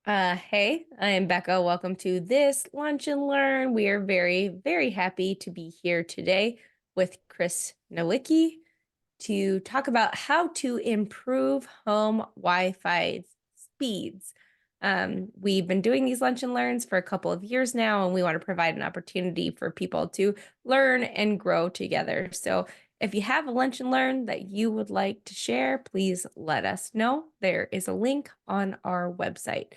Hey, I am Becca. Welcome to this Lunch and Learn. We are very, very happy to be here today with Chris Nowicki to talk about how to improve home Wi-Fi speeds. We've been doing these Lunch and Learns for a couple of years now, and we want to provide an opportunity for people to learn and grow together. So if you have a Lunch and Learn that you would like to share, please let us know. There is a link on our website.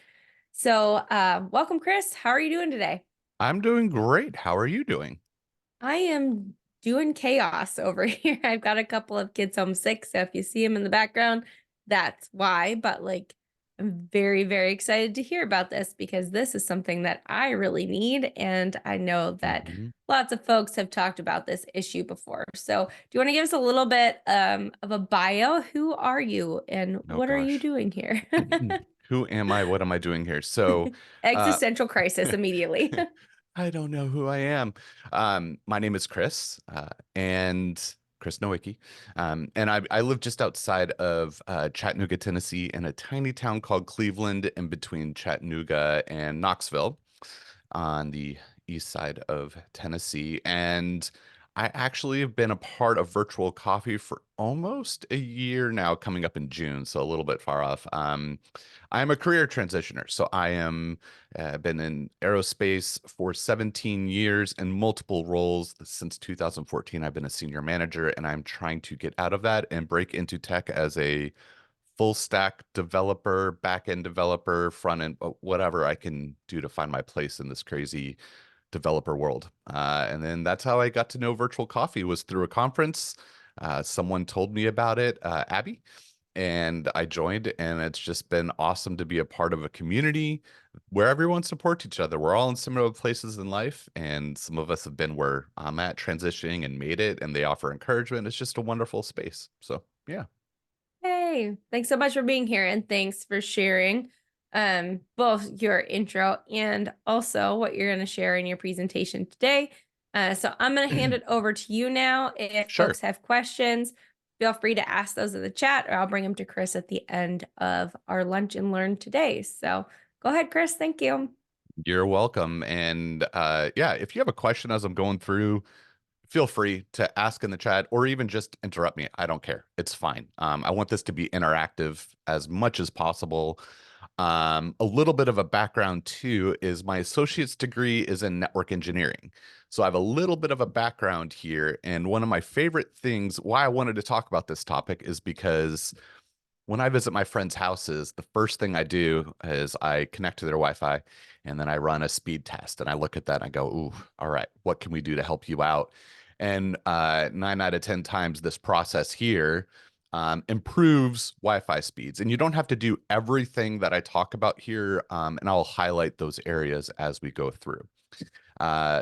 So, welcome, Chris. How are you doing today? I'm doing great. How are you doing? I am doing chaos over here. I've got a couple of kids home sick, so if you see them in the background, that's why. But I'm very, very excited to hear about this because this is something that I really need, and I know that Mhm. lots of folks have talked about this issue before. So, do you want to give us a little bit of a bio? Who are you, and Oh what are you gosh. doing here? Who am I? What am I doing here? Uh, Existential crisis immediately. I don't know who I am. My name is Chris, and Chris Nowicki. And I live just outside of Chattanooga, Tennessee, in a tiny town called Cleveland, in between Chattanooga and Knoxville, on the east side of Tennessee. And I actually have been a part of Virtual Coffee for almost a year now, coming up in June, so a little bit far off. I'm a career transitioner, so I am been in aerospace for 17 years in multiple roles. Since 2014, I've been a senior manager, and I'm trying to get out of that and break into tech as a full stack developer, back end developer, front end, whatever I can do to find my place in this crazy developer world. And then that's how I got to know Virtual Coffee, was through a conference. Someone told me about it, Abby, and I joined, and it's just been awesome to be a part of a community where everyone supports each other. We're all in similar places in life, and some of us have been where I'm at, transitioning and made it, and they offer encouragement. It's just a wonderful space. So, yeah. Hey, thanks so much for being here and thanks for sharing both your intro and also what you're going to share in your presentation today. So I'm going to hand it over to you now. If Sure. folks have questions, feel free to ask those in the chat or I'll bring them to Chris at the end of our lunch and learn today. So go ahead, Chris. Thank you. You're welcome. And yeah, if you have a question as I'm going through, feel free to ask in the chat or even just interrupt me. I don't care. It's fine. I want this to be interactive as much as possible. A little bit of a background too is my associate's degree is in network engineering. So I have a little bit of a background here. And one of my favorite things, why I wanted to talk about this topic, is because when I visit my friends' houses, the first thing I do is I connect to their Wi-Fi and then I run a speed test and I look at that and I go, ooh, all right, what can we do to help you out? And 9 out of 10 times this process here improves Wi-Fi speeds. And you don't have to do everything that I talk about here, and I'll highlight those areas as we go through.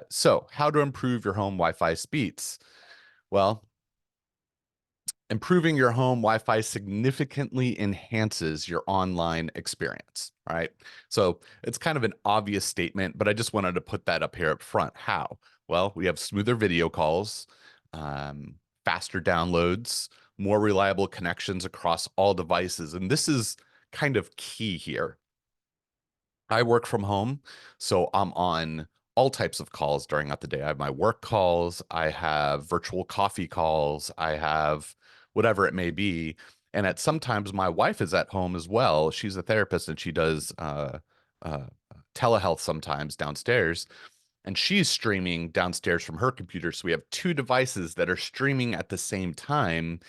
So how to improve your home Wi-Fi speeds? Well, improving your home Wi-Fi significantly enhances your online experience, right? So it's kind of an obvious statement, but I just wanted to put that up here up front. How? Well, we have smoother video calls, um, faster downloads, more reliable connections across all devices. And this is kind of key here. I work from home, so I'm on all types of calls during the day. I have my work calls, I have virtual coffee calls, I have whatever it may be. And at sometimes my wife is at home as well. She's a therapist and she does uh, telehealth sometimes downstairs, and she's streaming downstairs from her computer. So we have two devices that are streaming at the same time,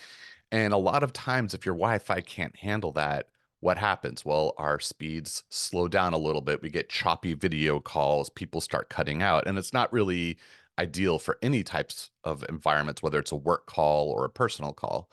and a lot of times, if your Wi-Fi can't handle that, what happens? Well, our speeds slow down a little bit. We get choppy video calls, people start cutting out, and it's not really ideal for any types of environments, whether it's a work call or a personal call.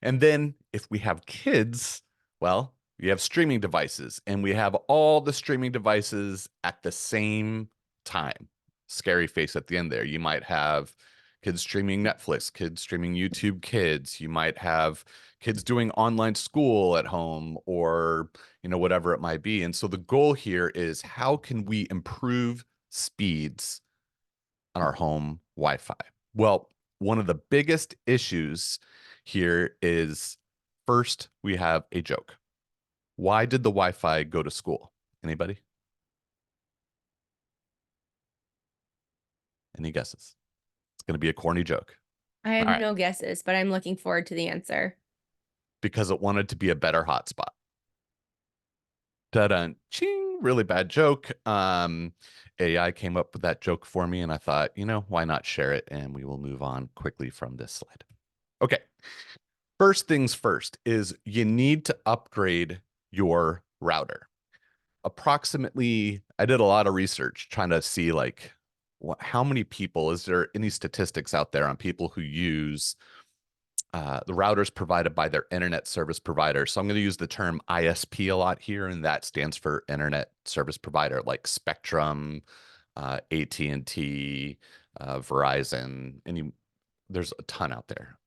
And then if we have kids, well, we have streaming devices, and we have all the streaming devices at the same time. Scary face at the end there. You might have kids streaming Netflix, kids streaming YouTube Kids. You might have kids doing online school at home, or, whatever it might be. And so the goal here is, how can we improve speeds on our home Wi-Fi? Well, one of the biggest issues here is, first, we have a joke. Why did the Wi-Fi go to school? Anybody? Any guesses? It's going to be a corny joke. I have All right. no guesses, but I'm looking forward to the answer. Because it wanted to be a better hotspot. Da-dun, ching, really bad joke. AI came up with that joke for me, and I thought, why not share it? And we will move on quickly from this slide. Okay. First things first is you need to upgrade your router. Approximately, I did a lot of research trying to see like how many people, is there any statistics out there on people who use the routers provided by their internet service provider. So I'm going to use the term ISP a lot here, and that stands for internet service provider, like Spectrum, AT&T, Verizon. There's a ton out there.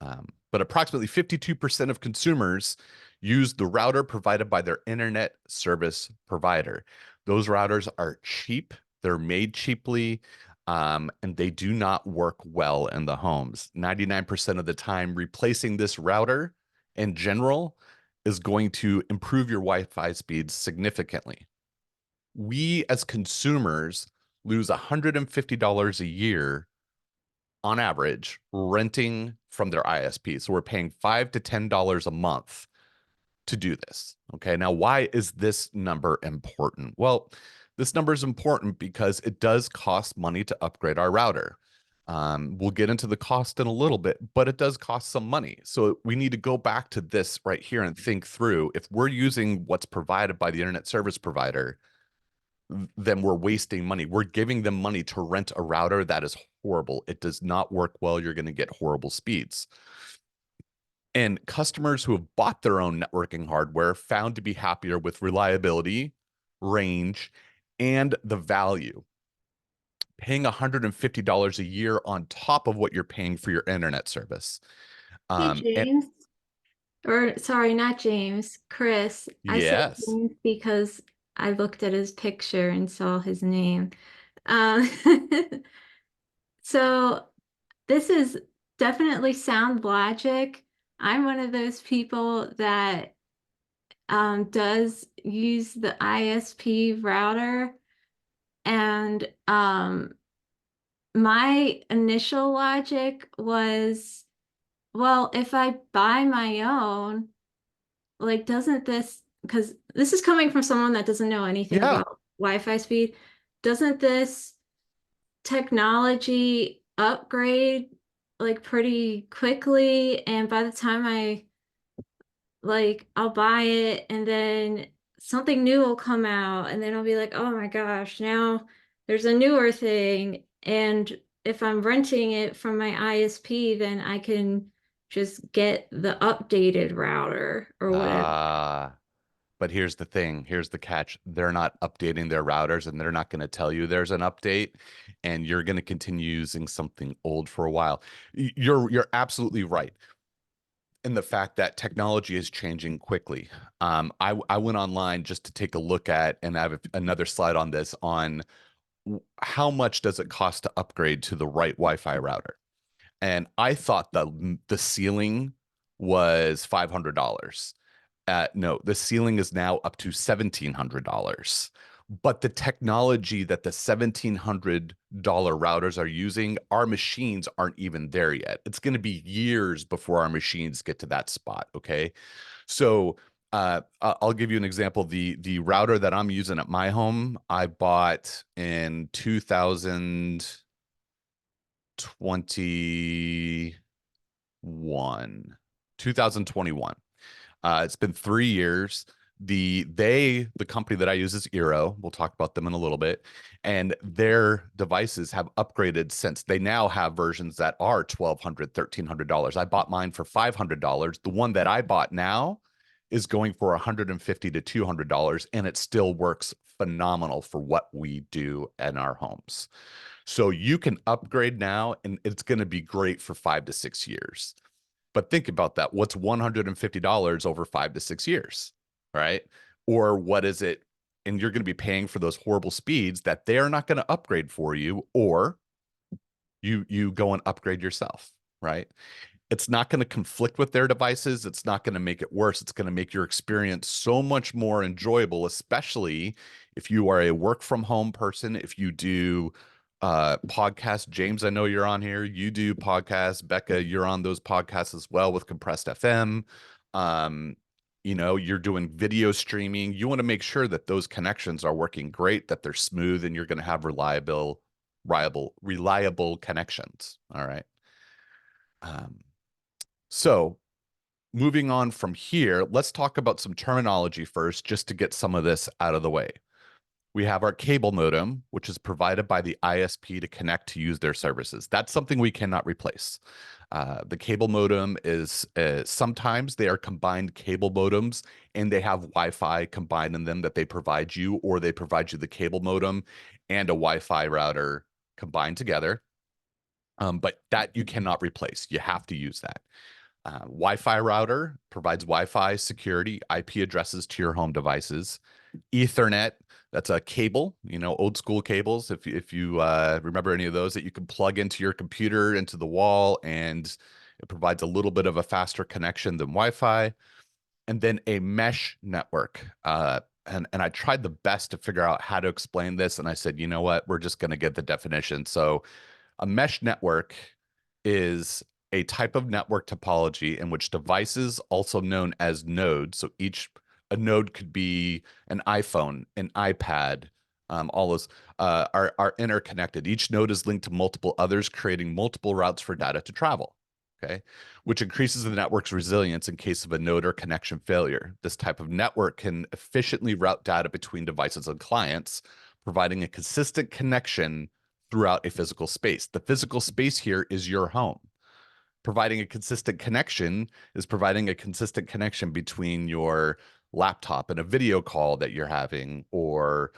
But approximately 52% of consumers use the router provided by their internet service provider. Those routers are cheap. They're made cheaply. And they do not work well in the homes. 99% of the time, replacing this router in general is going to improve your Wi-Fi speeds significantly. We as consumers lose $150 a year on average renting from their ISP. So we're paying $5 to $10 a month to do this. Okay. Now, why is this number important? Well, this number is important because it does cost money to upgrade our router. We'll get into the cost in a little bit, but it does cost some money. So we need to go back to this right here and think through if we're using what's provided by the internet service provider, then we're wasting money. We're giving them money to rent a router that is horrible. It does not work well. You're going to get horrible speeds. And customers who have bought their own networking hardware found to be happier with reliability, range, and the value. Paying $150 a year on top of what you're paying for your internet service. Hey, And James. Or sorry, not James, Chris. I said yes, James because I looked at his picture and saw his name. Um, so this is definitely sound logic. I'm one of those people that does use the ISP router, and my initial logic was, well, if I buy my own, like, doesn't this, because this is coming from someone that doesn't know anything yeah. about Wi-Fi speed, doesn't this technology upgrade like pretty quickly? And by the time I'll buy it, and then something new will come out, and then I'll be like, oh my gosh, now there's a newer thing. And if I'm renting it from my ISP, then I can just get the updated router or whatever. But here's the thing. Here's the catch. They're not updating their routers, and they're not going to tell you there's an update, and you're going to continue using something old for a while. You're absolutely right in the fact that technology is changing quickly. I went online just to take a look at, and I have another slide on this, on how much does it cost to upgrade to the right Wi-Fi router. And I thought the ceiling was $500. No, the ceiling is now up to $1,700. But the technology that the $1,700 routers are using, our machines aren't even there yet. It's going to be years before our machines get to that spot. Okay. So I'll give you an example. The router that I'm using at my home, I bought in 2021. It's been 3 years. The company that I use is Eero. We'll talk about them in a little bit. And their devices have upgraded since. They now have versions that are $1,200, $1,300. I bought mine for $500. The one that I bought now is going for $150 to $200, and it still works phenomenal for what we do in our homes. So you can upgrade now, and it's going to be great for 5 to 6 years. But think about that. What's $150 over 5 to 6 years, right? Or what is it? And you're going to be paying for those horrible speeds that they're not going to upgrade for you, or you go and upgrade yourself, right? It's not going to conflict with their devices. It's not going to make it worse. It's going to make your experience so much more enjoyable, especially if you are a work from home person, if you do podcasts. James, I know you're on here. You do podcasts. Becca, you're on those podcasts as well with Compressed FM. You know, you're doing video streaming. You want to make sure that those connections are working great, that they're smooth, and you're going to have reliable connections. All right. So moving on from here, let's talk about some terminology first, just to get some of this out of the way. We have our cable modem, which is provided by the ISP to connect to use their services. That's something we cannot replace. The cable modem is sometimes they are combined cable modems and they have Wi-Fi combined in them that they provide you, or they provide you the cable modem and a Wi-Fi router combined together. But that you cannot replace. You have to use that. Wi-Fi router provides Wi-Fi security, IP addresses to your home devices. Ethernet, that's a cable, you know, old school cables. If you remember any of those, that you can plug into your computer, into the wall, and it provides a little bit of a faster connection than Wi-Fi. And then a mesh network. And I tried the best to figure out how to explain this. And I said, you know what, we're just going to get the definition. So a mesh network is a type of network topology in which devices, also known as nodes, so a node could be an iPhone, an iPad, all those are interconnected. Each node is linked to multiple others, creating multiple routes for data to travel. Okay, which increases the network's resilience in case of a node or connection failure. This type of network can efficiently route data between devices and clients, providing a consistent connection throughout a physical space. The physical space here is your home. Providing a consistent connection is providing a consistent connection between your laptop and a video call that you're having, or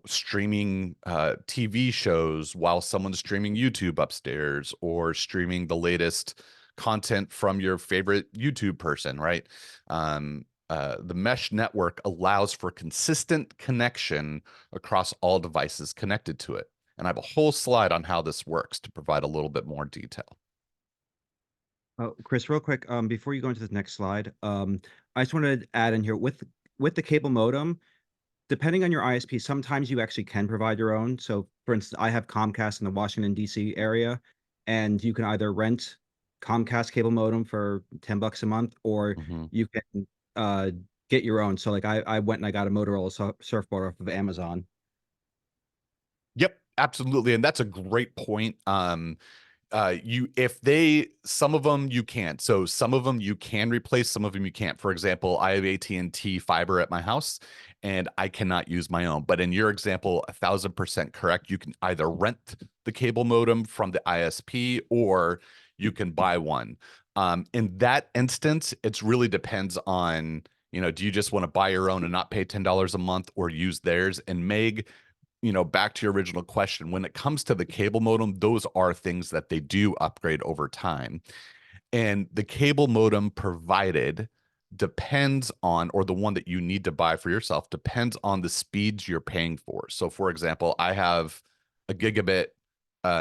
streaming TV shows while someone's streaming YouTube upstairs, or streaming the latest content from your favorite YouTube person, right? The mesh network allows for consistent connection across all devices connected to it. And I have a whole slide on how this works to provide a little bit more detail. Chris, real quick, before you go into the next slide, I just wanted to add in here with the cable modem, depending on your ISP, sometimes you actually can provide your own. So for instance, I have Comcast in the Washington, D.C. area, and you can either rent Comcast cable modem for $10 a month, or you can get your own. So like I went and I got a Motorola surfboard off of Amazon. Yep, absolutely. And that's a great point. Some of them you can't. So some of them you can replace, some of them you can't. For example, I have AT&T fiber at my house and I cannot use my own. But in your example, 1000% correct. You can either rent the cable modem from the ISP or you can buy one. In that instance, it really depends on, you know, do you just want to buy your own and not pay $10 a month, or use theirs? And Meg, you know, back to your original question, when it comes to the cable modem, those are things that they do upgrade over time. And the cable modem provided depends on, or the one that you need to buy for yourself depends on the speeds you're paying for. So for example, I have a gigabit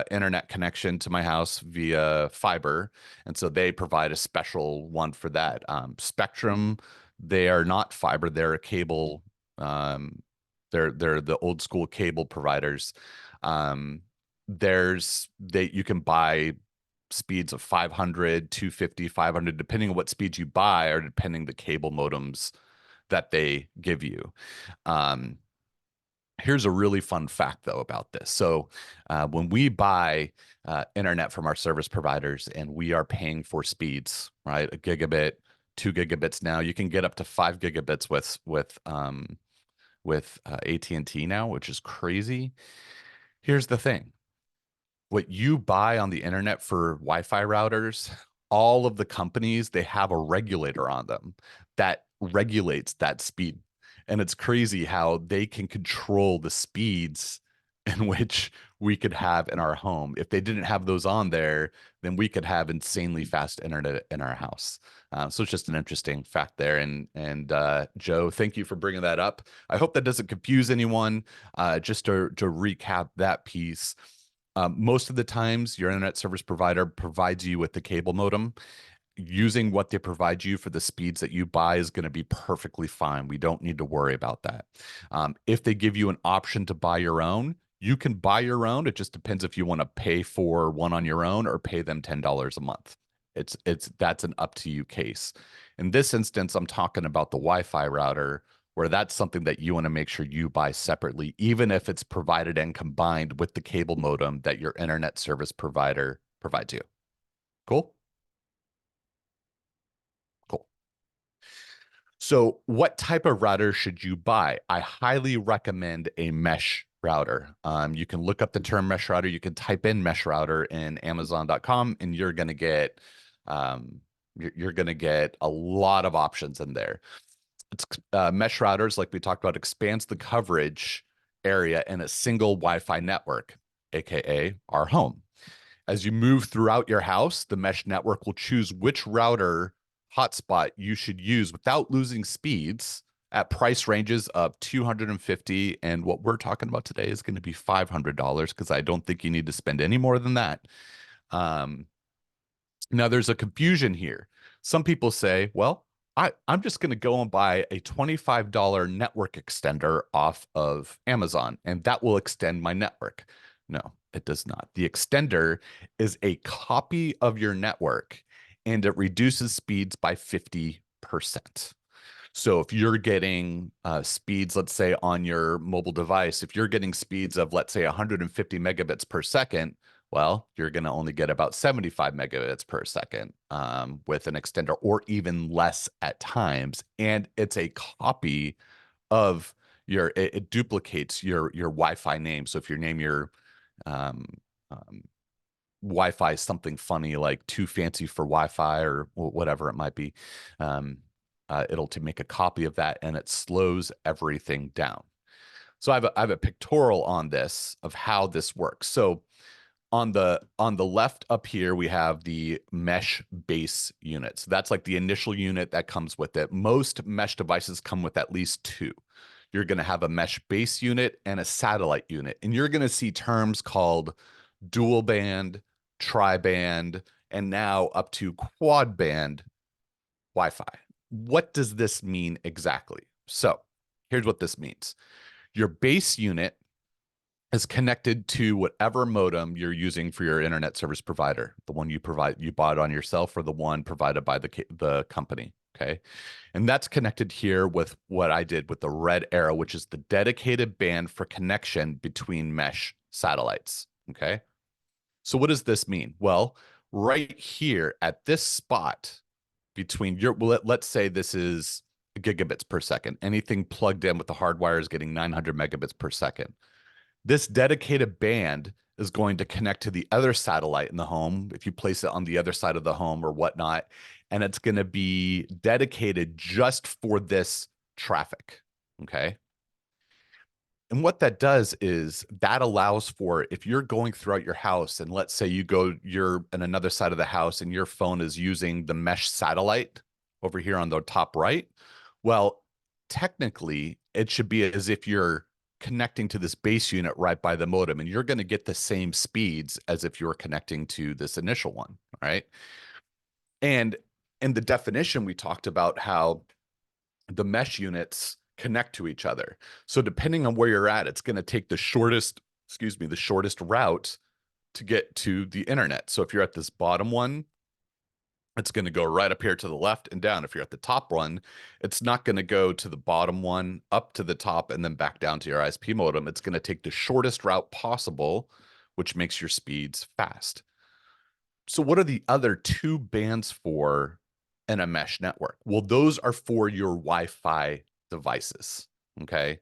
internet connection to my house via fiber. And so they provide a special one for that. Spectrum, they are not fiber, they're a cable, they're the old school cable providers. You can buy speeds of 500, 250, 500, depending on what speeds you buy, or depending the cable modems that they give you. Here's a really fun fact though about this. So when we buy internet from our service providers and we are paying for speeds, right? A gigabit, 2 gigabits now, you can get up to 5 gigabits with AT&T now, which is crazy. Here's the thing. What you buy on the internet for Wi-Fi routers, all of the companies, they have a regulator on them that regulates that speed. And it's crazy how they can control the speeds in which we could have in our home. If they didn't have those on there, then we could have insanely fast internet in our house. So it's just an interesting fact there. And Joe, thank you for bringing that up. I hope that doesn't confuse anyone. Just to recap that piece, Most of the times, your internet service provider provides you with the cable modem. Using what they provide you for the speeds that you buy is going to be perfectly fine. We don't need to worry about that. If they give you an option to buy your own, you can buy your own. It just depends if you want to pay for one on your own or pay them $10 a month. That's an up to you case. In this instance, I'm talking about the Wi-Fi router, where that's something that you want to make sure you buy separately, even if it's provided and combined with the cable modem that your internet service provider provides you. Cool? Cool. So what type of router should you buy? I highly recommend a mesh router. You can look up the term mesh router. You can type in mesh router in Amazon.com, and you're going to get a lot of options in there. It's mesh routers, like we talked about, expands the coverage area in a single Wi-Fi network, aka our home. As you move throughout your house, the mesh network will choose which router hotspot you should use without losing speeds at price ranges of $250. And what we're talking about today is going to be $500, because I don't think you need to spend any more than that. Now, there's a confusion here. Some people say, well, I'm just going to go and buy a $25 network extender off of Amazon, and that will extend my network. No, it does not. The extender is a copy of your network, and it reduces speeds by 50%. So if you're getting speeds, let's say on your mobile device, if you're getting speeds of, let's say, 150 megabits per second, well, you're going to only get about 75 megabits per second with an extender, or even less at times. And it's a copy of it duplicates your Wi-Fi name. So if you name your Wi-Fi something funny like Too Fancy for Wi-Fi or whatever it might be, it'll to make a copy of that, and it slows everything down. So I have a pictorial on this of how this works. So on the left up here, we have the mesh base unit. So that's like the initial unit that comes with it. Most mesh devices come with at least two. You're going to have a mesh base unit and a satellite unit. And you're going to see terms called dual band, tri-band, and now up to quad band Wi-Fi. What does this mean exactly? So here's what this means. Your base unit is connected to whatever modem you're using for your internet service provider, the one you bought on yourself, or the one provided by the company. Okay. And that's connected here with what I did with the red arrow, which is the dedicated band for connection between mesh satellites. Okay. So what does this mean? Well, right here at this spot between let's say this is gigabits per second. Anything plugged in with the hardwire is getting 900 megabits per second. This dedicated band is going to connect to the other satellite in the home, if you place it on the other side of the home or whatnot, and it's going to be dedicated just for this traffic, okay? And what that does is that allows for, if you're going throughout your house, and let's say you're in another side of the house and your phone is using the mesh satellite over here on the top right, well, technically, it should be as if you're connecting to this base unit right by the modem, and you're going to get the same speeds as if you were connecting to this initial one, right? And in the definition, we talked about how the mesh units connect to each other. So depending on where you're at, it's going to take the shortest route to get to the internet. So if you're at this bottom one, it's going to go right up here to the left and down. If you're at the top one, it's not going to go to the bottom one, up to the top, and then back down to your ISP modem. It's going to take the shortest route possible, which makes your speeds fast. So what are the other two bands for in a mesh network? Well, those are for your Wi-Fi devices, okay?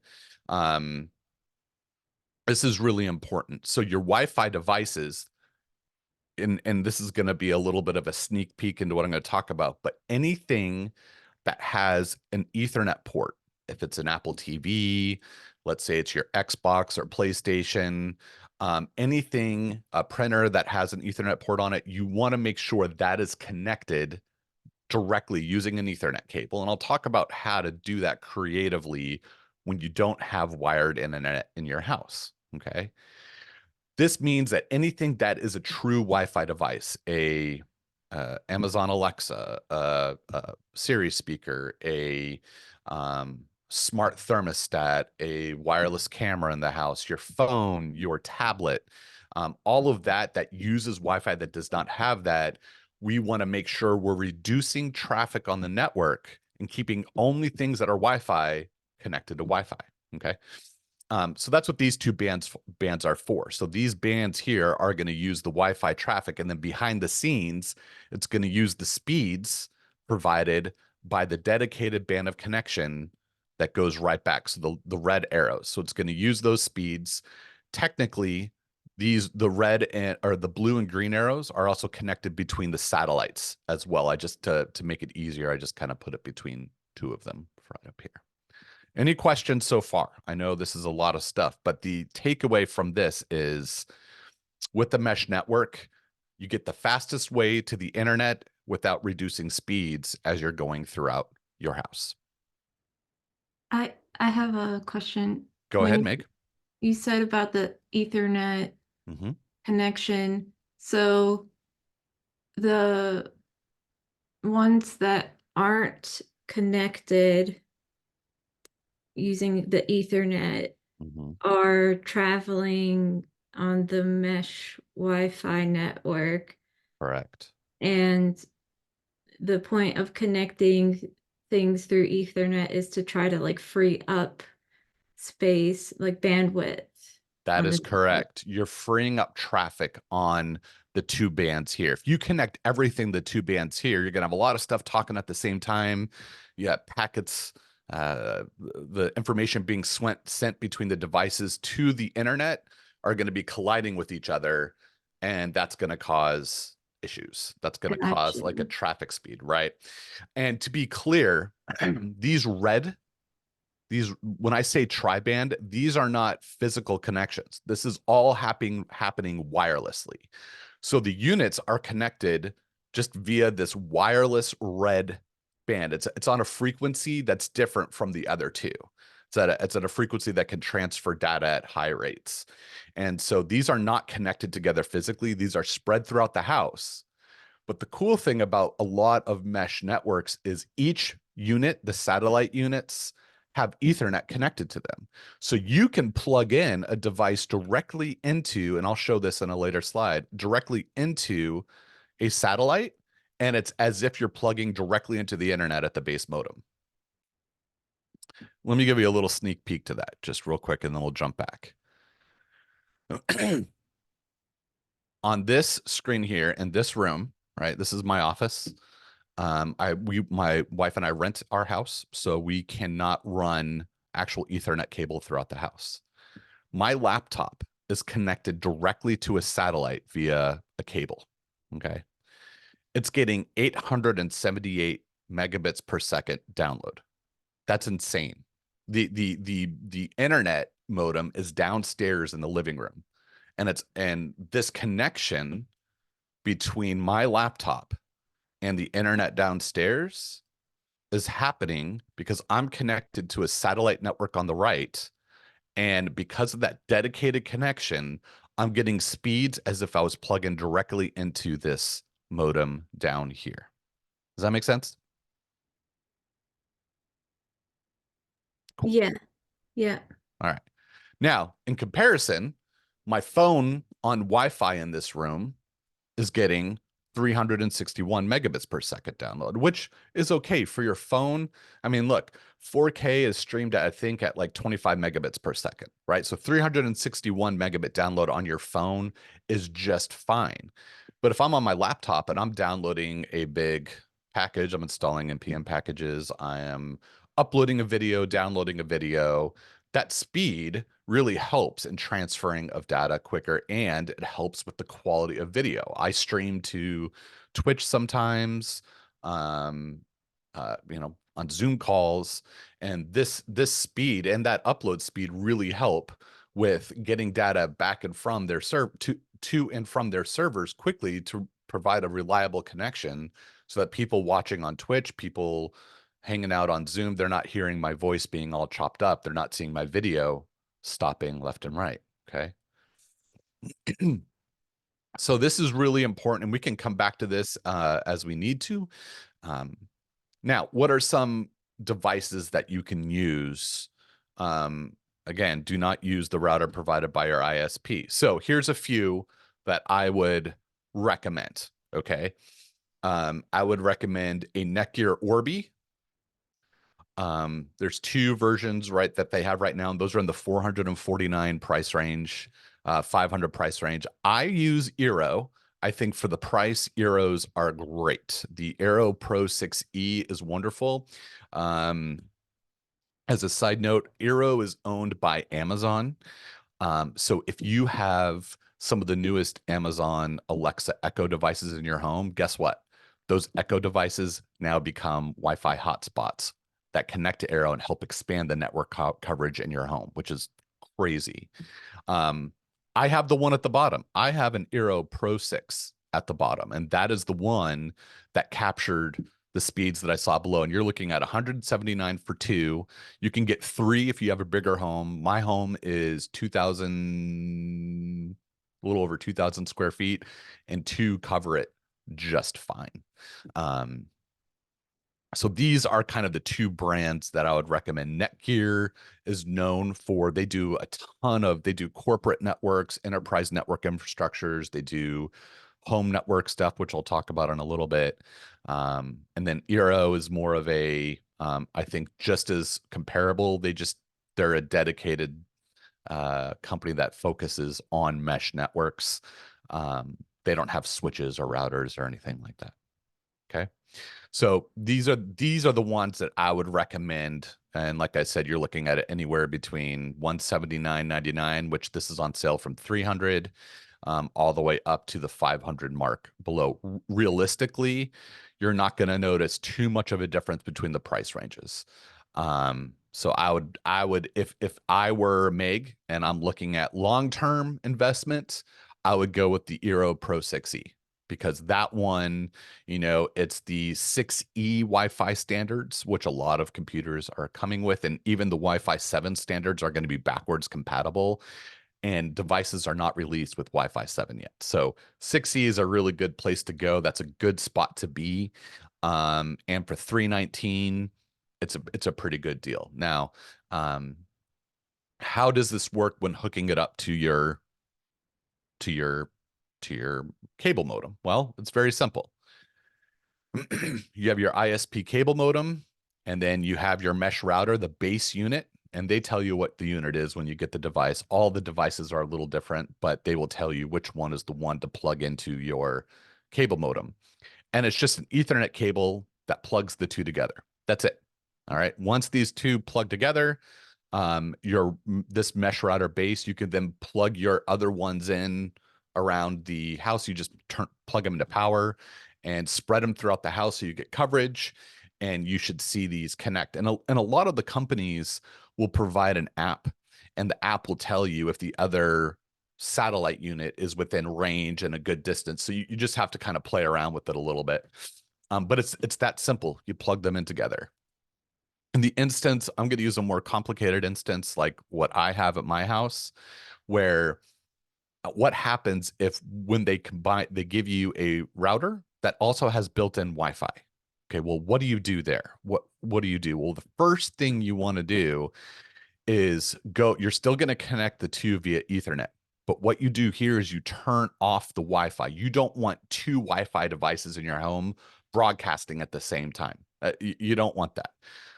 This is really important. So your Wi-Fi devices, and this is going to be a little bit of a sneak peek into what I'm going to talk about, but anything that has an Ethernet port, if it's an Apple TV, let's say it's your Xbox or PlayStation, anything, a printer that has an Ethernet port on it, you want to make sure that is connected directly using an Ethernet cable. And I'll talk about how to do that creatively when you don't have wired internet in your house, okay? This means that anything that is a true Wi-Fi device, a Amazon Alexa, a Siri speaker, a smart thermostat, a wireless camera in the house, your phone, your tablet, all of that that uses Wi-Fi that does not have that, we want to make sure we're reducing traffic on the network and keeping only things that are Wi-Fi connected to Wi-Fi. Okay. So that's what these two bands are for. So these bands here are going to use the Wi-Fi traffic, and then behind the scenes, it's going to use the speeds provided by the dedicated band of connection that goes right back. So the red arrows. So it's going to use those speeds. Technically, the red or the blue and green arrows are also connected between the satellites as well. I just to make it easier, I just kind of put it between two of them right up here. Any questions so far? I know this is a lot of stuff, but the takeaway from this is with the mesh network, you get the fastest way to the internet without reducing speeds as you're going throughout your house. I have a question. Go ahead, Meg. You said about the Ethernet connection. So the ones that aren't connected using the Ethernet are traveling on the mesh Wi-Fi network. Correct. And the point of connecting things through Ethernet is to try to like free up space, like bandwidth. That is correct. You're freeing up traffic on the two bands here. If you connect everything the two bands here, you're going to have a lot of stuff talking at the same time. You have packets, the information being sent between the devices to the internet are going to be colliding with each other, and that's going to cause issues. That's going to cause like a traffic speed, right? And to be clear, these when I say tri-band, these are not physical connections. This is all happening wirelessly. So the units are connected just via this wireless red band. It's on a frequency that's different from the other two. It's at a frequency that can transfer data at high rates. And so these are not connected together physically. These are spread throughout the house. But the cool thing about a lot of mesh networks is each unit, the satellite units, have Ethernet connected to them. So you can plug in a device directly into, and I'll show this in a later slide, directly into a satellite, and it's as if you're plugging directly into the internet at the base modem. Let me give you a little sneak peek to that just real quick, and then we'll jump back. On this screen here in this room, right? This is my office. My wife and I rent our house, so we cannot run actual Ethernet cable throughout the house. My laptop is connected directly to a satellite via a cable. Okay. It's getting 878 megabits per second download. That's insane. The internet modem is downstairs in the living room. And this connection between my laptop and the internet downstairs is happening because I'm connected to a satellite network on the right. And because of that dedicated connection, I'm getting speeds as if I was plugging directly into this modem down here. Does that make sense? Cool. Yeah. Yeah. All right. Now, in comparison, my phone on Wi-Fi in this room is getting 361 megabits per second download, which is okay for your phone. I mean, look, 4K is streamed at, I think, at like 25 megabits per second, right? So 361 megabit download on your phone is just fine. But if I'm on my laptop and I'm downloading a big package, I'm installing NPM packages, I am uploading a video, downloading a video, that speed really helps in transferring of data quicker, and it helps with the quality of video. I stream to Twitch sometimes, on Zoom calls, and this speed and that upload speed really help with getting data back and from their to and from their servers quickly to provide a reliable connection so that people watching on Twitch, people hanging out on Zoom, they're not hearing my voice being all chopped up. They're not seeing my video stopping left and right. Okay. So this is really important, and we can come back to this as we need to. Now, what are some devices that you can use? Again, do not use the router provided by your ISP. So here's a few that I would recommend, okay? I would recommend a Netgear Orbi. There's two versions, right, that they have right now, and those are in the 449 price range, 500 price range. I use Eero. I think for the price, Eeros are great. The Eero Pro 6E is wonderful. As a side note, Eero is owned by Amazon. So if you have some of the newest Amazon Alexa Echo devices in your home, guess what? Those Echo devices now become Wi-Fi hotspots that connect to Eero and help expand the network coverage in your home, which is crazy. I have the one at the bottom. I have an Eero Pro 6 at the bottom, and that is the one that captured the speeds that I saw below. And you're looking at 179 for 2. You can get 3 if you have a bigger home. My home is 2,000, a little over 2,000 square feet, and 2 cover it just fine. So these are kind of the 2 brands that I would recommend. Netgear is known for, they do corporate networks, enterprise network infrastructures. They do home network stuff, which I'll talk about in a little bit. And then Eero is more of a, I think just as comparable. They're a dedicated company that focuses on mesh networks. They don't have switches or routers or anything like that. Okay. So these are the ones that I would recommend. And like I said, you're looking at it anywhere between $179.99, which this is on sale from $300, all the way up to the $500 mark below. Realistically, you're not going to notice too much of a difference between the price ranges. So I would, if I were Meg and I'm looking at long-term investment, I would go with the Eero Pro 6E. Because that one, it's the 6E Wi-Fi standards, which a lot of computers are coming with. And even the Wi-Fi 7 standards are going to be backwards compatible. And devices are not released with Wi-Fi 7 yet. So 6E is a really good place to go. That's a good spot to be. And for $319, it's a pretty good deal. Now, how does this work when hooking it up to your cable modem? Well, it's very simple. You have your ISP cable modem, and then you have your mesh router, the base unit, and they tell you what the unit is when you get the device. All the devices are a little different, but they will tell you which one is the one to plug into your cable modem. And it's just an Ethernet cable that plugs the two together. That's it. All right. Once these two plug together, this mesh router base, you can then plug your other ones in around the house. You just plug them into power and spread them throughout the house so you get coverage, and you should see these connect. And a lot of the companies will provide an app, and the app will tell you if the other satellite unit is within range and a good distance. So you just have to kind of play around with it a little bit. But it's that simple. You plug them in together. In the instance, I'm going to use a more complicated instance like what I have at my house, where what happens if when they give you a router that also has built-in Wi-Fi. Okay, well, what do you do there? What do you do? Well, the first thing you want to do is you're still going to connect the two via Ethernet. But what you do here is you turn off the Wi-Fi. You don't want 2 Wi-Fi devices in your home broadcasting at the same time. You don't want that.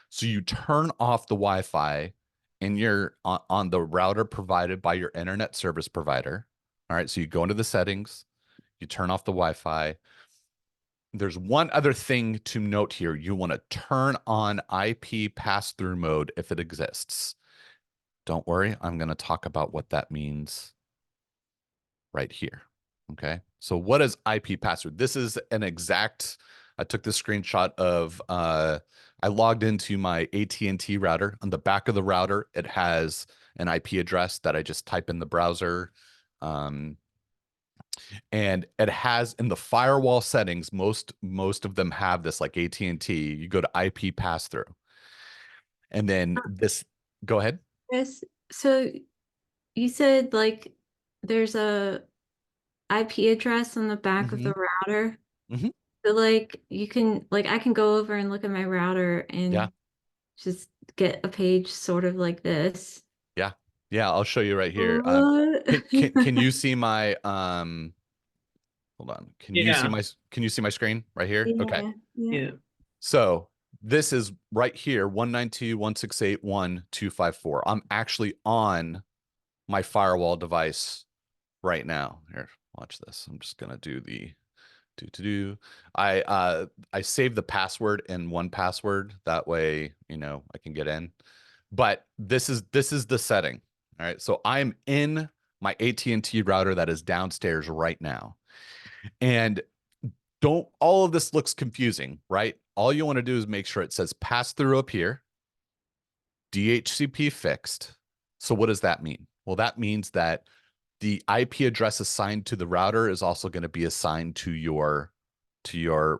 So you turn off the Wi-Fi and you're on the router provided by your internet service provider. All right, so you go into the settings, you turn off the Wi-Fi. There's one other thing to note here. You want to turn on IP pass-through mode if it exists. Don't worry, I'm going to talk about what that means right here. Okay, so what is IP pass-through? This is an exact, I took this screenshot of, I logged into my AT&T router. On the back of the router, it has an IP address that I just type in the browser. And it has in the firewall settings, most of them have this, like AT&T, you go to IP pass-through. And then this, go ahead. Yes. So you said like there's a IP address on the back of the router. Mhm. So like you can like I can go over and look at my router Yeah. and just get a page sort of like this. Yeah. Yeah. I'll show you right here. What? Can you see my hold on. Can you see Yeah. my screen right here? Okay. Yeah, yeah. Yeah. So this is right here, 192.168.1.254. I'm actually on my firewall device right now. Here, watch this. I'm just gonna do the I save the password in 1Password. That way, you know, I can get in. But this is the setting. All right. So I'm in my AT&T router that is downstairs right now. And don't all of this looks confusing, right? All you want to do is make sure it says pass through up here, DHCP fixed. So what does that mean? Well, that means that the IP address assigned to the router is also going to be assigned to your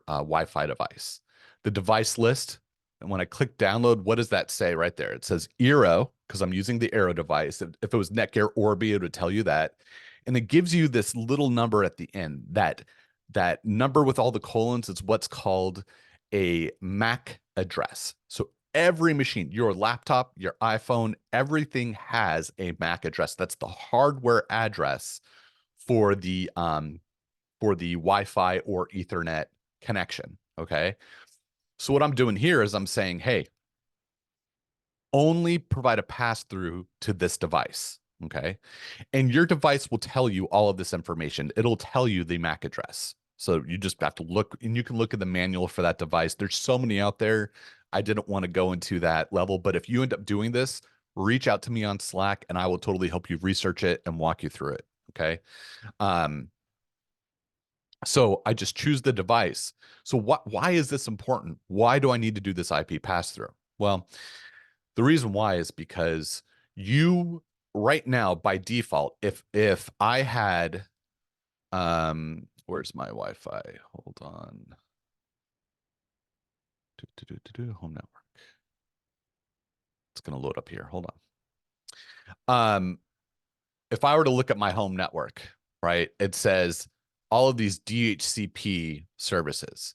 Wi-Fi device. The device list, and when I click download, what does that say right there? It says Eero, because I'm using the Eero device. If it was Netgear Orbi, it would tell you that. And it gives you this little number at the end. That number with all the colons is what's called a MAC address. So every machine, your laptop, your iPhone, everything has a MAC address. That's the hardware address for the Wi-Fi or Ethernet connection. Okay. So what I'm doing here is I'm saying, hey, only provide a pass-through to this device. Okay. And your device will tell you all of this information. It'll tell you the MAC address. So you just have to look, and you can look at the manual for that device. There's so many out there. I didn't want to go into that level, but if you end up doing this, reach out to me on Slack and I will totally help you research it and walk you through it. Okay. So I just choose the device. So why is this important? Why do I need to do this IP pass-through? Well, the reason why is because you right now by default, if I had where's my Wi-Fi? Hold on. Home network. It's gonna load up here. Hold on. If I were to look at my home network, right, it says all of these DHCP services.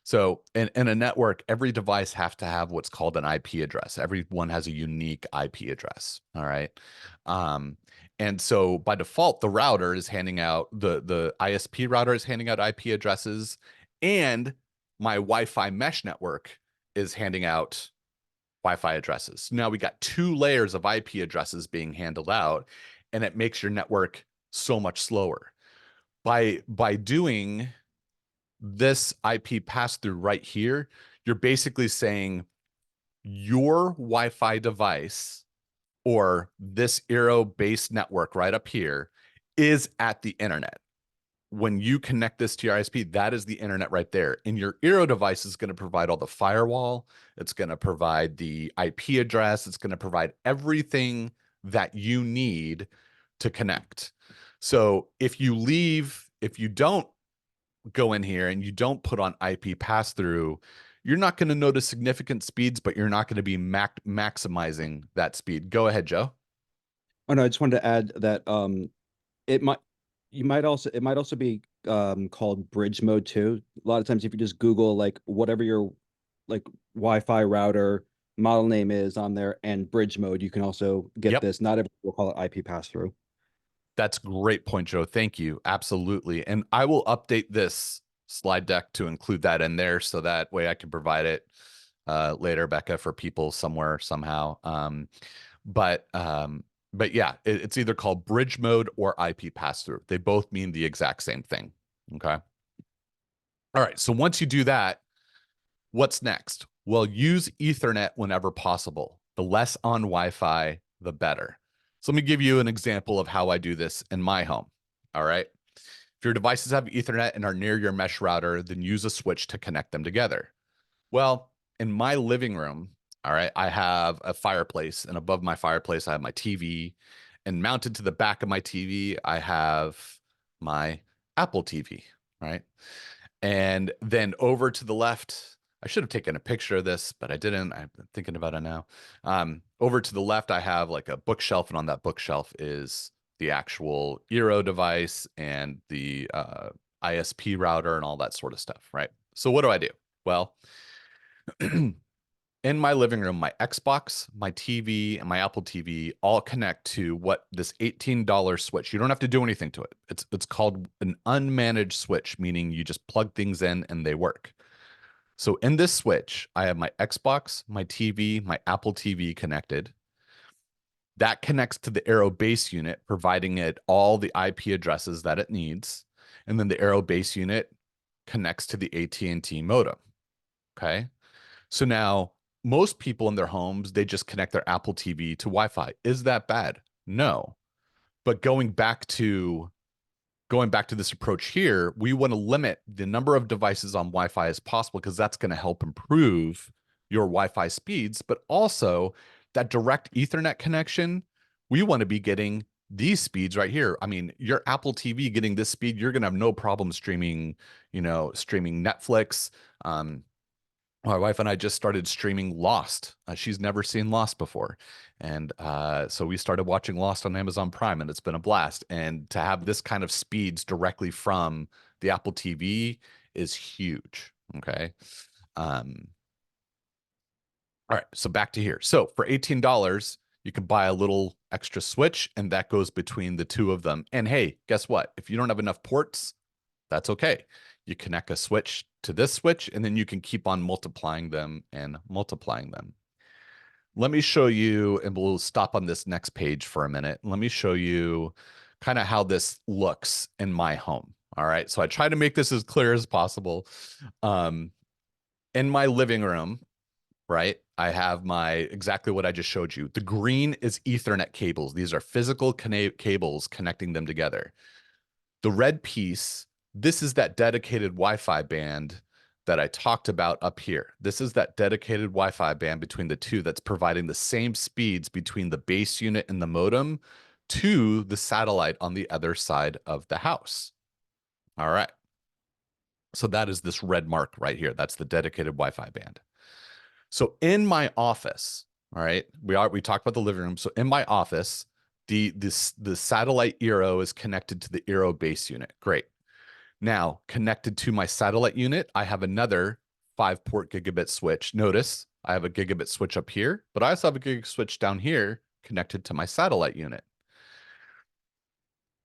So in a network, every device have to have what's called an IP address. Everyone has a unique IP address. All right. And so by default, the router is handing out the ISP router is handing out IP addresses, and my Wi-Fi mesh network is handing out Wi-Fi addresses. Now we got 2 layers of IP addresses being handled out, and it makes your network so much slower. By doing this IP pass-through right here, you're basically saying your Wi-Fi device or this Eero-based network right up here is at the internet. When you connect this to your ISP, that is the internet right there. And your Eero device is going to provide all the firewall. It's going to provide the IP address. It's going to provide everything that you need to connect. So if you don't go in here and you don't put on IP pass-through, you're not going to notice significant speeds, but you're not going to be maximizing that speed. Go ahead, Joe. Oh no, I just wanted to add that it might also be called bridge mode too. A lot of times if you just Google like whatever your like Wi-Fi router model name is on there and bridge mode, you can also get this. Not everyone will call it IP pass-through. That's a great point, Joe. Thank you. Absolutely. And I will update this slide deck to include that in there so that way I can provide it later, Becca, for people somewhere, somehow. But yeah, it's either called bridge mode or IP pass-through. They both mean the exact same thing. Okay. All right. So once you do that, what's next? Well, use Ethernet whenever possible. The less on Wi-Fi, the better. So let me give you an example of how I do this in my home. All right. If your devices have Ethernet and are near your mesh router, then use a switch to connect them together. Well, in my living room, all right, I have a fireplace, and above my fireplace, I have my TV, and mounted to the back of my TV, I have my Apple TV, right? And then over to the left, I should have taken a picture of this, but I didn't. I'm thinking about it now. Over to the left, I have like a bookshelf, and on that bookshelf is the actual Eero device and the ISP router and all that sort of stuff, right? So what do? Well, in my living room, my Xbox, my TV, and my Apple TV all connect to what this $18 switch. You don't have to do anything to it. It's called an unmanaged switch, meaning you just plug things in and they work. So in this switch, I have my Xbox, my TV, my Apple TV connected. That connects to the Eero base unit, providing it all the IP addresses that it needs. And then the Eero base unit connects to the AT&T modem. Okay. So now most people in their homes, they just connect their Apple TV to Wi-Fi. Is that bad? No. But going back to this approach here, we want to limit the number of devices on Wi-Fi as possible because that's going to help improve your Wi-Fi speeds, but also that direct Ethernet connection, we want to be getting these speeds right here. I mean, your Apple TV getting this speed, you're going to have no problem streaming, streaming Netflix. My wife and I just started streaming Lost. She's never seen Lost before. And so we started watching Lost on Amazon Prime, and it's been a blast. And to have this kind of speeds directly from the Apple TV is huge. Okay. All right. So back to here. So for $18, you can buy a little extra switch, and that goes between the two of them. And hey, guess what? If you don't have enough ports, that's okay. You connect a switch to this switch, and then you can keep on multiplying them and multiplying them. Let me show you, and we'll stop on this next page for a minute. Let me show you kind of how this looks in my home. All right. So I try to make this as clear as possible. In my living room, right, I have exactly what I just showed you. The green is Ethernet cables. These are physical cables connecting them together. The red piece, this is that dedicated Wi-Fi band that I talked about up here. This is that dedicated Wi-Fi band between the two that's providing the same speeds between the base unit and the modem to the satellite on the other side of the house. All right. So that is this red mark right here. That's the dedicated Wi-Fi band. So in my office, all right, we talked about the living room. So in my office, the satellite Eero is connected to the Eero base unit. Great. Now, connected to my satellite unit, I have another 5-port gigabit switch. Notice I have a gigabit switch up here, but I also have a gigabit switch down here connected to my satellite unit.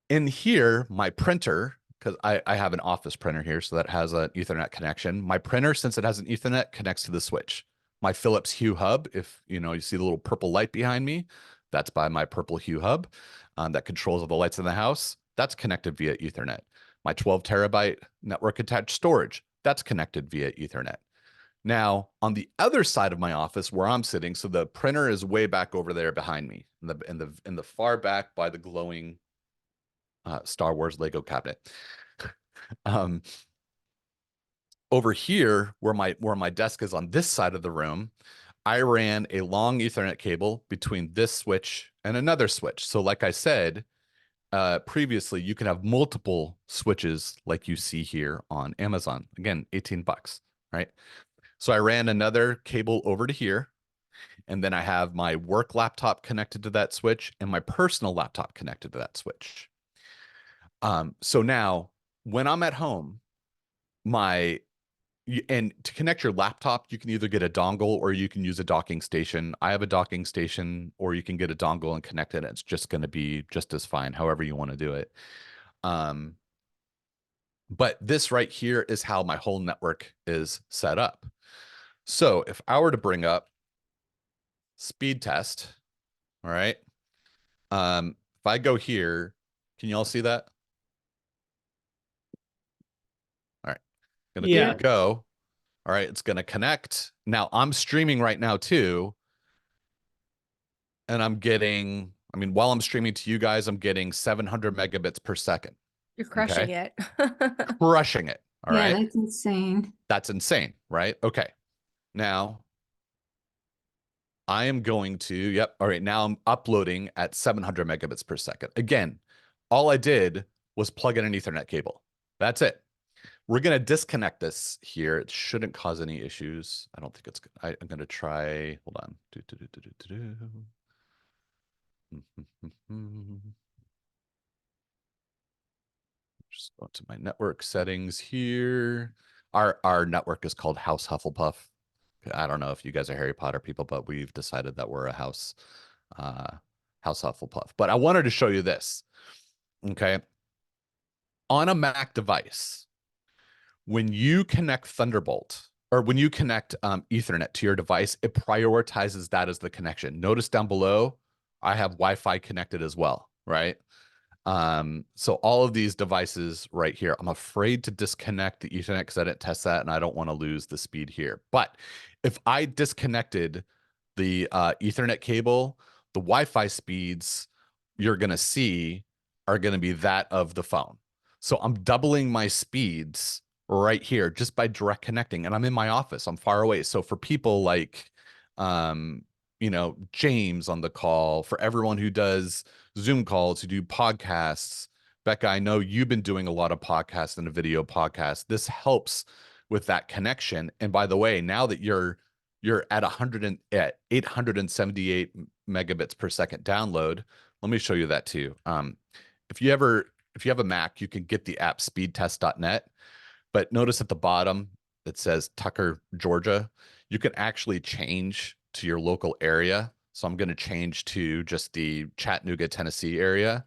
In here, my printer, because I have an office printer here, so that has an Ethernet connection. My printer, since it has an Ethernet, connects to the switch. My Philips Hue hub, if you see the little purple light behind me, that's by my purple Hue hub that controls all the lights in the house. That's connected via Ethernet. My 12 terabyte network attached storage, that's connected via Ethernet. Now, on the other side of my office where I'm sitting, so the printer is way back over there behind me, in the far back by the glowing Star Wars Lego cabinet. Over here, where my desk is on this side of the room, I ran a long Ethernet cable between this switch and another switch. So like I said, previously, you can have multiple switches like you see here on Amazon. Again, 18 bucks, right? So I ran another cable over to here, and then I have my work laptop connected to that switch and my personal laptop connected to that switch. So now when I'm at home, and to connect your laptop, you can either get a dongle or you can use a docking station. I have a docking station, or you can get a dongle and connect it. It's just going to be just as fine, however you want to do it. But this right here is how my whole network is set up. So if I were to bring up speed test, all right. If I go here, can you all see that? All right. Gonna click go. All right, it's gonna connect. Now I'm streaming right now too. And I'm getting, while I'm streaming to you guys, I'm getting 700 megabits per second. You're crushing it. Crushing it. All right. Yeah, that's insane. That's insane, right? Okay. Now I am going to, all right, now I'm uploading at 700 megabits per second. Again, all I did was plug in an Ethernet cable. That's it. We're going to disconnect this here. It shouldn't cause any issues. I don't think it's good. I'm going to try, hold on. Just go to my network settings here. Our network is called House Hufflepuff. I don't know if you guys are Harry Potter people, but we've decided that we're a House Hufflepuff. But I wanted to show you this. Okay. On a Mac device, when you connect Thunderbolt or when you connect Ethernet to your device, it prioritizes that as the connection. Notice down below, I have Wi-Fi connected as well, right? So all of these devices right here, I'm afraid to disconnect the Ethernet because I didn't test that and I don't want to lose the speed here. But if I disconnected the Ethernet cable, the Wi-Fi speeds you're going to see are going to be that of the phone. So I'm doubling my speeds right here just by direct connecting, and I'm in my office. I'm far away. So for people like, you know, James on the call, for everyone who does Zoom calls, who do podcasts, Becca, I know you've been doing a lot of podcasts and a video podcast. This helps with that connection. And by the way, now that you're at 878 megabits per second download, let me show you that too. If you have a Mac, you can get the app speedtest.net, but notice at the bottom it says Tucker, Georgia. You can actually change to your local area. So I'm going to change to just the Chattanooga, Tennessee area.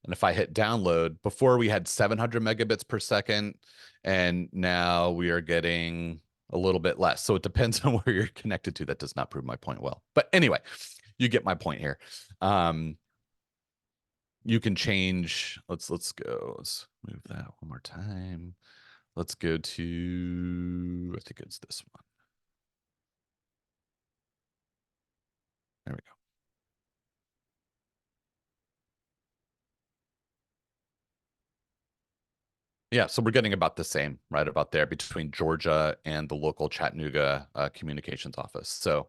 And if I hit download, before we had 700 megabits per second, and now we are getting a little bit less. So it depends on where you're connected to. That does not prove my point well. But anyway, you get my point here. You can change. Let's go. Let's move that one more time. Let's go to, I think it's this one. There we go. Yeah, so we're getting about the same, right about there between Georgia and the local Chattanooga communications office. So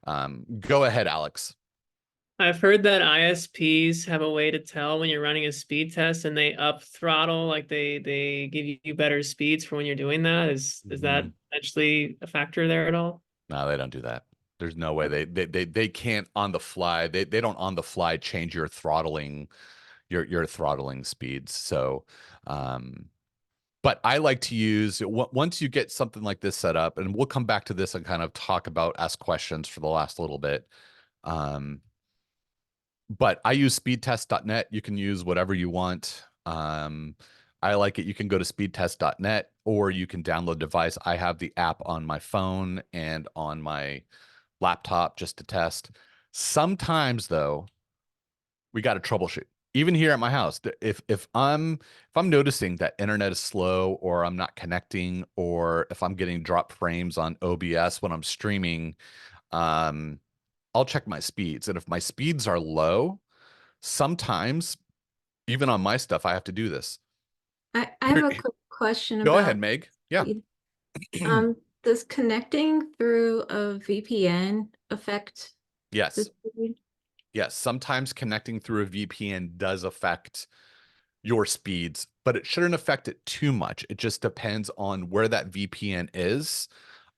go ahead, Alex. I've heard that ISPs have a way to tell when you're running a speed test and they up throttle, like they give you better speeds for when you're doing that. Is that actually a factor there at all? No, they don't do that. There's no way they can't on the fly. They don't on the fly change your throttling speeds. So but I like to use, once you get something like this set up, and we'll come back to this and kind of talk about, ask questions for the last little bit. But I use speedtest.net. You can use whatever you want. I like it. You can go to speedtest.net or you can download device. I have the app on my phone and on my laptop just to test. Sometimes though, we got to troubleshoot. Even here at my house, if I'm noticing that internet is slow or I'm not connecting, or if I'm getting drop frames on OBS when I'm streaming, I'll check my speeds. And if my speeds are low, sometimes even on my stuff, I have to do this. I have a quick question Go about ahead, Meg. Yeah. speed. Does connecting through a VPN affect the Yes. speed? Yes. Sometimes connecting through a VPN does affect your speeds, but it shouldn't affect it too much. It just depends on where that VPN is.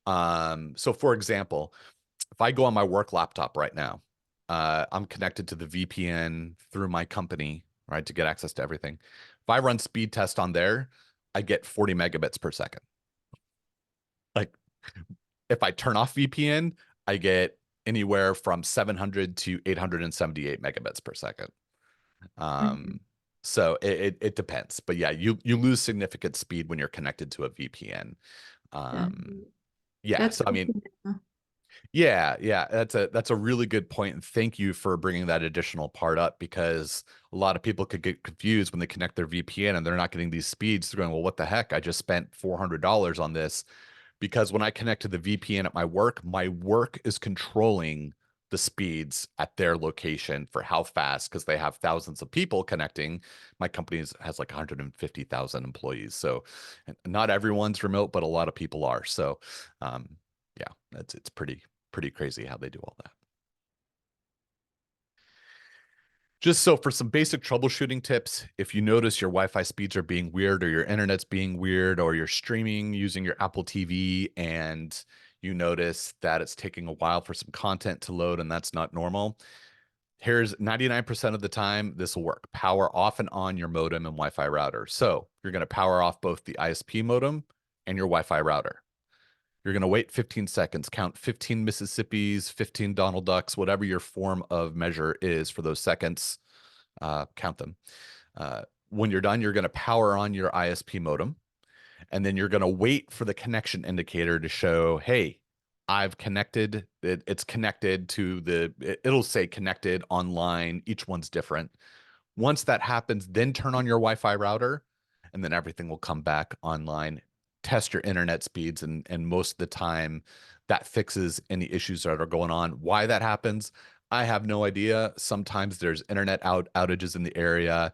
So for example, if I go on my work laptop right now, I'm connected to the VPN through my company, right, to get access to everything. If I run speed test on there, I get 40 megabits per second. Like if I turn off VPN, I get anywhere from 700 to 878 megabits per second. So it depends, but yeah, you lose significant speed when you're connected to a VPN. Yeah, That's so I mean, yeah, that's a really good point, and thank you for bringing that additional part up, because a lot of people could get confused when they connect their VPN and they're not getting these speeds. They're going, well, what the heck? I just spent $400 on this. Because when I connect to the VPN at my work is controlling the speeds at their location for how fast, because they have thousands of people connecting. My company has like 150,000 employees. So not everyone's remote, but a lot of people are. So yeah, it's pretty crazy how they do all that. Just so for some basic troubleshooting tips, if you notice your Wi-Fi speeds are being weird, or your internet's being weird, or you're streaming using your Apple TV and you notice that it's taking a while for some content to load and that's not normal, here's 99% of the time this will work. Power off and on your modem and Wi-Fi router. So you're going to power off both the ISP modem and your Wi-Fi router. You're going to wait 15 seconds, count 15 Mississippis, 15 Donald Ducks, whatever your form of measure is for those seconds. Count them. When you're done, you're going to power on your ISP modem, and then you're going to wait for the connection indicator to show, hey, I've connected. It's connected to it'll say connected online. Each one's different. Once that happens, then turn on your Wi-Fi router, and then everything will come back online. Test your internet speeds, and most of the time that fixes any issues that are going on. Why that happens, I have no idea. Sometimes there's internet outages in the area.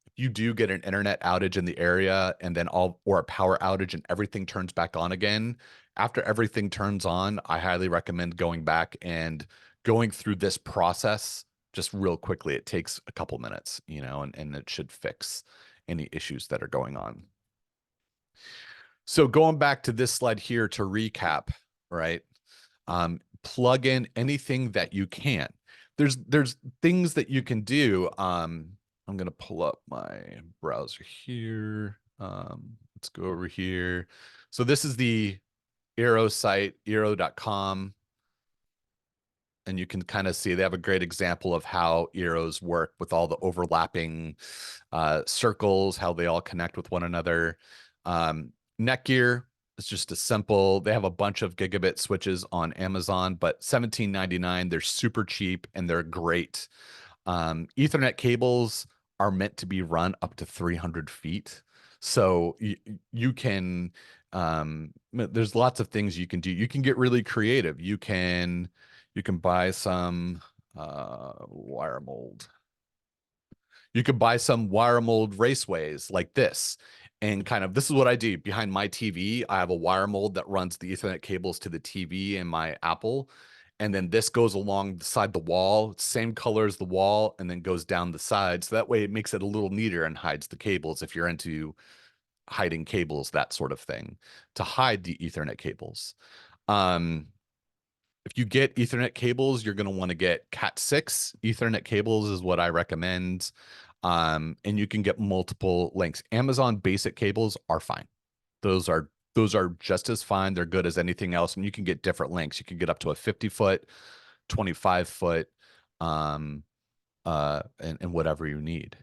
If you do get an internet outage in the area and then or a power outage and everything turns back on again, after everything turns on, I highly recommend going back and going through this process just real quickly. It takes a couple minutes, you know, and it should fix any issues that are going on. So going back to this slide here to recap, right? Plug in anything that you can. There's things that you can do. I'm going to pull up my browser here. Let's go over here. So this is the Eero site, Eero.com. And you can kind of see they have a great example of how Eeros work with all the overlapping circles, how they all connect with one another. Netgear is just a simple, they have a bunch of gigabit switches on Amazon, but $17.99, they're super cheap and they're great. Ethernet cables are meant to be run up to 300 feet. So you can, there's lots of things you can do. You can get really creative. You can buy some wire mold. You could buy some wire mold raceways like this. And kind of, this is what I do. Behind my TV, I have a wire mold that runs the Ethernet cables to the TV and my Apple. And then this goes alongside the wall, same color as the wall, and then goes down the side. So that way it makes it a little neater and hides the cables if you're into hiding cables, that sort of thing, to hide the Ethernet cables. If you get Ethernet cables, you're going to want to get Cat6 Ethernet cables is what I recommend. And you can get multiple lengths. Amazon basic cables are fine. Those are just as fine. They're good as anything else. And you can get different lengths. You can get up to a 50-foot, 25-foot, and whatever you need.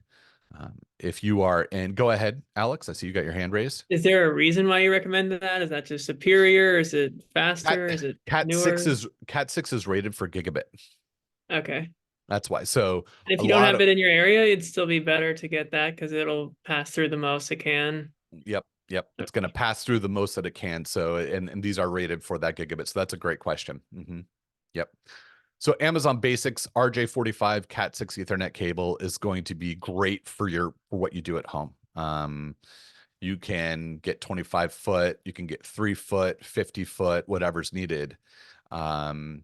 If you are, and go ahead, Alex, I see you got your hand raised. Is there a reason why you recommend that? Is that just superior? Is it faster? Is it newer? Cat6 is rated for gigabit. Okay. That's why. So And if you don't have it in your area, it'd still be better to get that because it'll pass through the most it can. Yep. It's going to pass through the most that it can. So, and these are rated for that gigabit. So that's a great question. Yep. So Amazon Basics RJ45 Cat6 Ethernet cable is going to be great for what you do at home. You can get 25-foot, you can get 3-foot, 50-foot, whatever's needed. And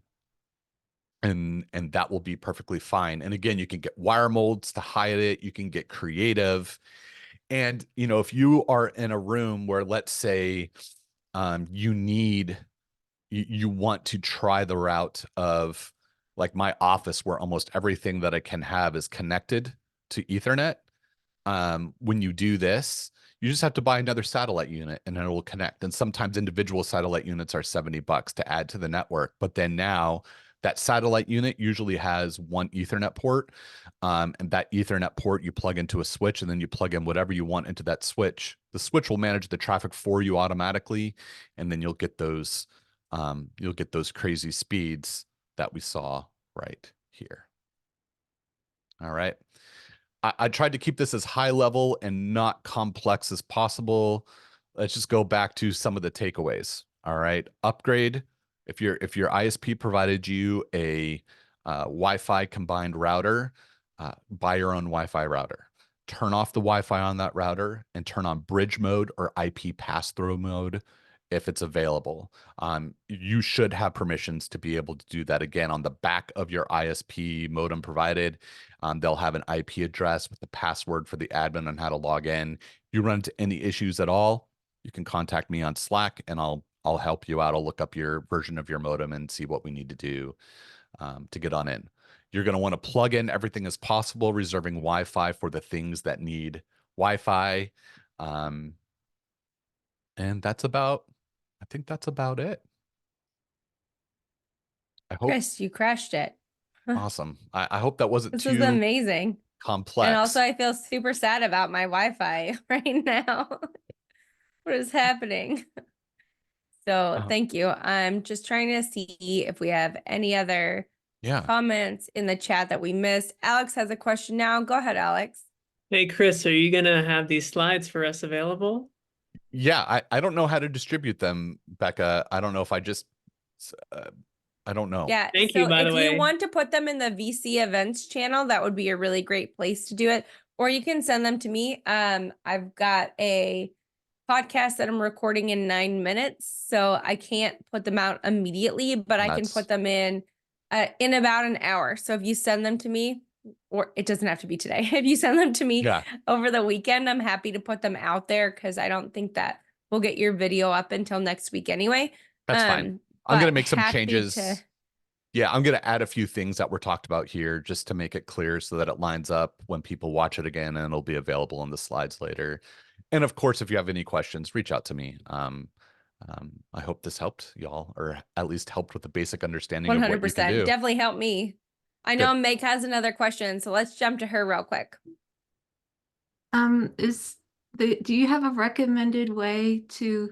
that will be perfectly fine. And again, you can get wire molds to hide it. You can get creative. And, you know, if you are in a room where, let's say, you want to try the route of like my office where almost everything that I can have is connected to Ethernet. When you do this, you just have to buy another satellite unit and it will connect. And sometimes individual satellite units are $70 to add to the network. But then now that satellite unit usually has one Ethernet port, and that Ethernet port you plug into a switch, and then you plug in whatever you want into that switch. The switch will manage the traffic for you automatically, and then you'll get those crazy speeds that we saw right here. All right. I tried to keep this as high level and not complex as possible. Let's just go back to some of the takeaways. All right. Upgrade. If your ISP provided you a Wi-Fi combined router, buy your own Wi-Fi router. Turn off the Wi-Fi on that router and turn on bridge mode or IP pass-through mode if it's available. You should have permissions to be able to do that. Again, on the back of your ISP modem provided, they'll have an IP address with the password for the admin on how to log in. If you run into any issues at all, you can contact me on Slack and I'll help you out. I'll look up your version of your modem and see what we need to do to get on in. You're going to want to plug in everything as possible, reserving Wi-Fi for the things that need Wi-Fi. And that's about, I think that's about it. I hope. Chris, you crashed it. Awesome. I hope that wasn't This is too amazing. complex. And also, I feel super sad about my Wi-Fi right now. What is happening? So thank you. I'm just trying to see if we have any other comments in the chat that we missed. Alex has a question now. Go ahead, Alex. Hey, Chris, are you gonna have these slides for us available? Yeah, I don't know how to distribute them, Becca. I don't know if I just, I don't know. Yeah, Thank so you, by the if way. you want to put them in the VC events channel, that would be a really great place to do it. Or you can send them to me. I've got a podcast that I'm recording in 9 minutes, so I can't put them out immediately, but I can put them in about an hour. So if you send them to me, or it doesn't have to be today, if you send them to me over the weekend, I'm happy to put them out there because I don't think that we'll get your video up until next week anyway. That's fine. I'm going to make some changes. Yeah, I'm going to add a few things that were talked about here just to make it clear so that it lines up when people watch it again, and it'll be available on the slides later. And of course, if you have any questions, reach out to me. I hope this helped y'all, or at least helped with the basic understanding 100%, of what you can do. Definitely helped me. I know Meg has another question, so let's jump to her real quick. Do you have a recommended way to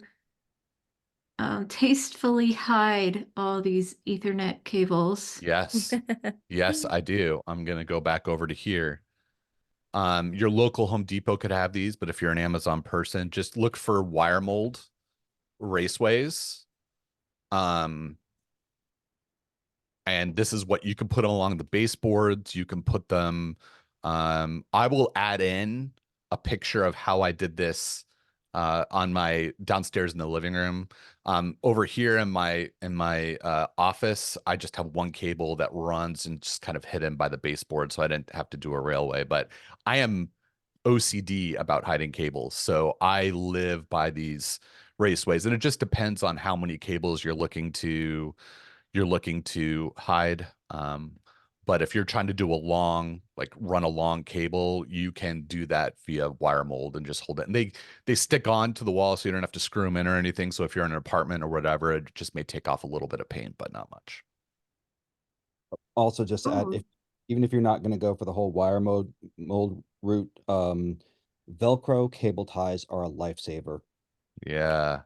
tastefully hide all these Ethernet cables? Yes. Yes, I do. I'm going to go back over to here. Your local Home Depot could have these, but if you're an Amazon person, just look for wire mold raceways. And this is what you can put along the baseboards. You can put them. I will add in a picture of how I did this on my downstairs in the living room. Over here in my office, I just have one cable that runs and just kind of hidden by the baseboard, so I didn't have to do a railway. But I am OCD about hiding cables, so I live by these raceways, and it just depends on how many cables you're looking to hide. But if you're trying to do a long, like run a long cable, you can do that via wire mold and just hold it. And they stick on to the wall, so you don't have to screw them in or anything. So if you're in an apartment or whatever, it just may take off a little bit of paint, but not much. Also, just to add, even if you're not going to go for the whole wire mold route, Velcro cable ties are a lifesaver. Yeah.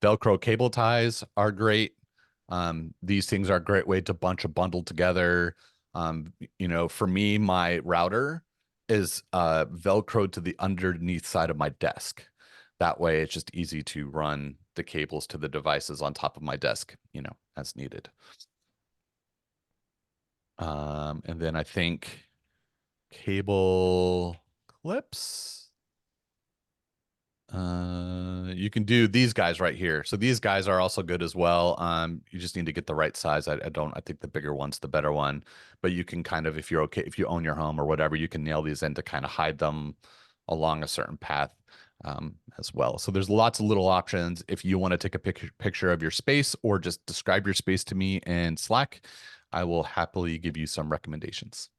Velcro cable ties are great. These things are a great way to bundle together. For me, my router is Velcroed to the underneath side of my desk. That way it's just easy to run the cables to the devices on top of my desk, as needed. And then I think cable clips. You can do these guys right here. So these guys are also good as well. You just need to get the right size. I think the bigger one's the better one, but you can kind of, if you own your home or whatever, you can nail these in to kind of hide them along a certain path as well. So there's lots of little options. If you want to take a picture of your space or just describe your space to me in Slack, I will happily give you some recommendations.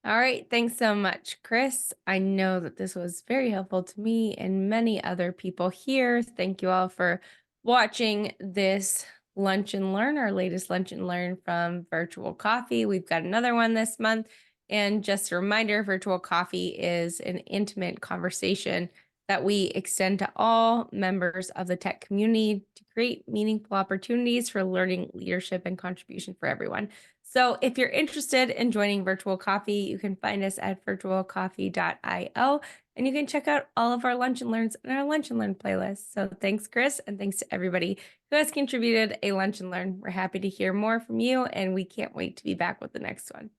All right. Thanks so much, Chris. I know that this was very helpful to me and many other people here. Thank you all for watching this Lunch and Learn, our latest Lunch and Learn from Virtual Coffee. We've got another one this month. And just a reminder, Virtual Coffee is an intimate conversation that we extend to all members of the tech community to create meaningful opportunities for learning, leadership, and contribution for everyone. So if you're interested in joining Virtual Coffee, you can find us at virtualcoffee.io, and you can check out all of our Lunch and Learns in our Lunch and Learn playlist. So thanks, Chris, and thanks to everybody who has contributed a Lunch and Learn. We're happy to hear more from you, and we can't wait to be back with the next one.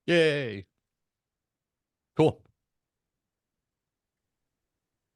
Yay. Cool.